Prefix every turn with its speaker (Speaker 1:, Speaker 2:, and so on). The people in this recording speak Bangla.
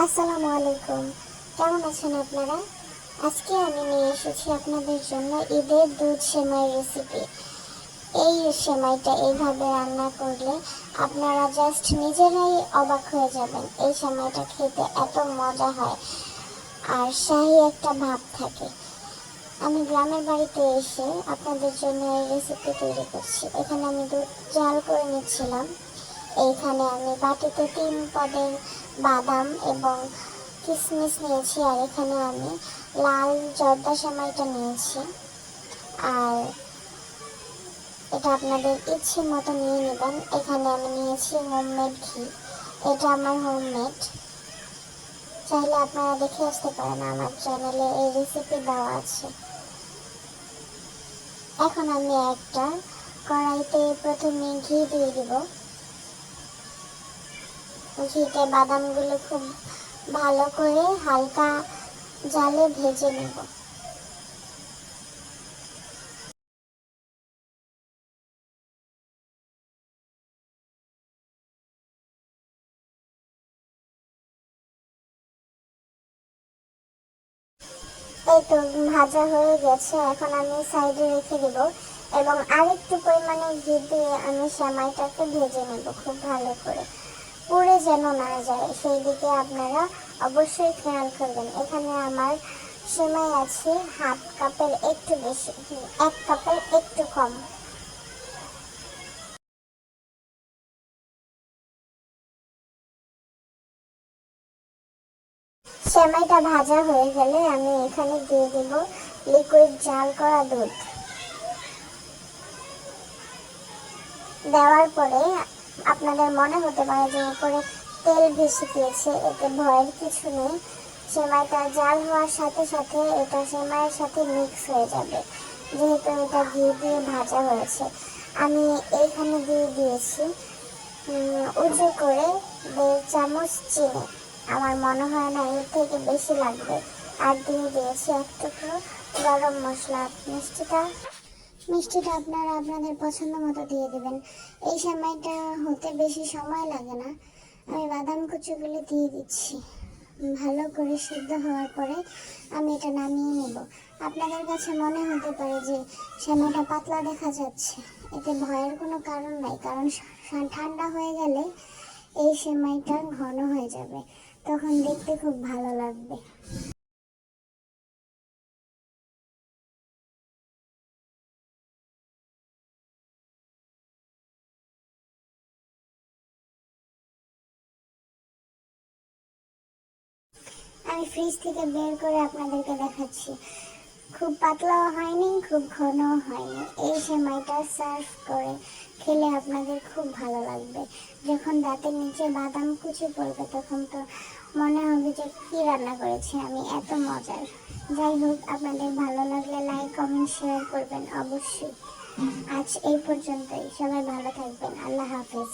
Speaker 1: আসসালামু আলাইকুম। কেমন আছেন আপনারা? আজকে আমি নিয়ে এসেছি আপনাদের জন্য ঈদের দুধ সেমাই রেসিপি। এই সেমাইটা এইভাবে রান্না করলে আপনারা জাস্ট নিজেরাই অবাক হয়ে যাবেন। এই সেমাইটা খেতে এত মজা হয় আর শাহি একটা ভাব থাকে। আমি গ্রামের বাড়িতে এসে আপনাদের জন্য এই রেসিপি তৈরি করছি। এখানে আমি দুধ জাল করে নিচ্ছিলাম। এইখানে আমি বাটিতে 3 পদের বাদাম এবং কিশমিশ নিয়েছি, আর এখানে আমি লাল জর্দা সেমাইটা নিয়েছি। আর এটা আপনাদের ইচ্ছে মতো নিয়ে নেবেন। এখানে আমি নিয়েছি হোমমেড ঘি। এটা আমার হোমমেড, চাইলে আপনারা দেখে আসতে পারেন, আমার চ্যানেলে এই রেসিপি দেওয়া আছে। এখন আমি একটা কড়াইতে প্রথমে ঘি দিয়ে দিব। ঘিতে বাদামগুলো খুব ভালো করে হালকা জালে ভেজে নেব। এই তো ভাজা হয়ে গেছে, এখন আমি সাইডে রেখে দিব এবং আরেকটু পরিমাণে ঘি দিয়ে আমি সেমাইটাকে ভেজে নেব খুব ভালো করে, পুড়ে যেন না যায় সেই দিকে আপনারা অবশ্যই খেয়াল করবেন। এখানে আমার সেমাই আছে হাফ কাপের একটু বেশি, 1 কাপের একটু কম। সেমাইটা ভাজা হয়ে গেলে আমি এখানে দিয়ে দেব লিকুইড জাল করা দুধ। দেওয়ার পরে আপনাদের মনে হতে পারে যে উপরে তেল বেশি পেয়েছে, এতে ভয়ের কিছু নেই। সেমাইটা জাল হওয়ার সাথে সাথে এটা সেমাইয়ের সাথে মিক্স হয়ে যাবে, যেহেতু এটা ঘি দিয়ে ভাজা হয়েছে। আমি এইখানে দিয়ে দিয়েছি উঁচু করে 1.5 চামচ চিনি। আমার মনে হয় না এর থেকে বেশি লাগবে। আর দিয়ে দিয়েছি 1 টুকরো গরম মশলা। মিষ্টিটা আপনারা আপনাদের পছন্দ মতো দিয়ে দেবেন। এই সেমাইটা হতে বেশি সময় লাগে না। আমি বাদাম কুচিগুলো দিয়ে দিচ্ছি। ভালো করে সিদ্ধ হওয়ার পরে আমি এটা নামিয়ে নেব। আপনাদের কাছে মনে হতে পারে যে সেমাইটা পাতলা দেখা যাচ্ছে, এতে ভয়ের কোনো কারণ নাই, কারণ ঠান্ডা হয়ে গেলে এই সেমাইটা ঘন হয়ে যাবে, তখন দেখতে খুব ভালো লাগবে। আমি ফ্রিজ থেকে বের করে আপনাদেরকে দেখাচ্ছি। খুব পাতলাও হয়নি, খুব ঘনও হয়নি। এই সেমাইটা সার্ভ করে খেলে আপনাদের খুব ভালো লাগবে। যখন দাঁতের নিচে বাদাম কুচি পড়বে তখন তো মনে হবে যে কী রান্না করেছি আমি, এত মজার। যাই হোক, আপনাদের ভালো লাগলে লাইক কমেন্ট শেয়ার করবেন অবশ্যই। আজ এই পর্যন্তই, সবাই ভালো থাকবেন। আল্লাহ হাফেজ।